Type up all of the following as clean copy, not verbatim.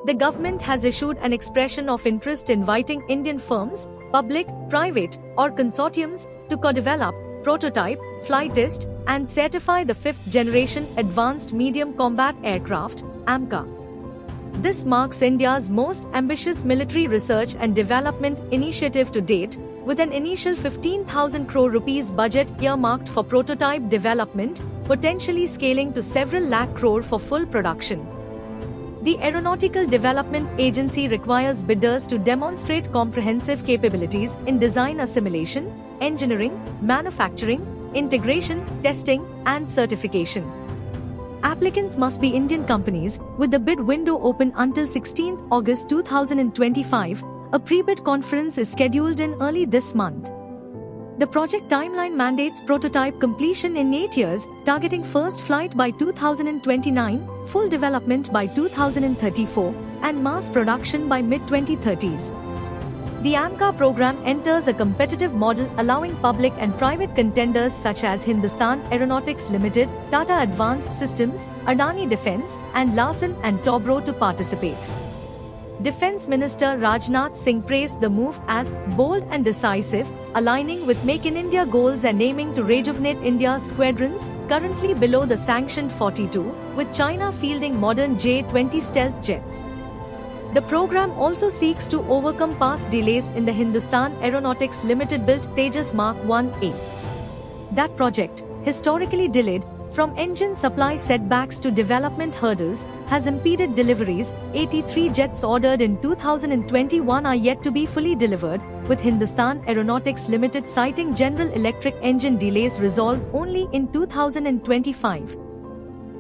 The government has issued an expression of interest inviting Indian firms, public, private, or consortiums, to co-develop, prototype, flight test, and certify the 5th generation Advanced Medium Combat Aircraft, AMCA. This marks India's most ambitious military research and development initiative to date, with an initial 15,000 crore rupees budget earmarked for prototype development, potentially scaling to several lakh crore for full production. The Aeronautical Development Agency requires bidders to demonstrate comprehensive capabilities in design assimilation, engineering, manufacturing, integration, testing, and certification. Applicants must be Indian companies, with the bid window open until 16 August 2025. A pre-bid conference is scheduled in early this month. The project timeline mandates prototype completion in 8 years, targeting first flight by 2029, full development by 2034, and mass production by mid-2030s. The AMCA program enters a competitive model allowing public and private contenders such as Hindustan Aeronautics Limited, Tata Advanced Systems, Adani Defence, and Larsen & Toubro to participate. Defence Minister Rajnath Singh praised the move as bold and decisive, aligning with Make in India goals and aiming to rejuvenate India's squadrons, currently below the sanctioned 42, with China fielding modern J-20 stealth jets. The program also seeks to overcome past delays in the Hindustan Aeronautics Limited built Tejas Mark 1A. That project, historically delayed, from engine supply setbacks to development hurdles, has impeded deliveries. 83 jets ordered in 2021 are yet to be fully delivered, with Hindustan Aeronautics Limited citing General Electric engine delays resolved only in 2025.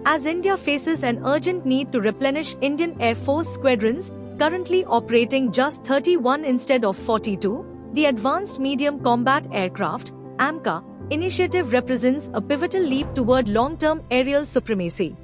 As India faces an urgent need to replenish Indian Air Force squadrons, currently operating just 31 instead of 42, the Advanced Medium Combat Aircraft, AMCA, initiative represents a pivotal leap toward long-term aerial supremacy.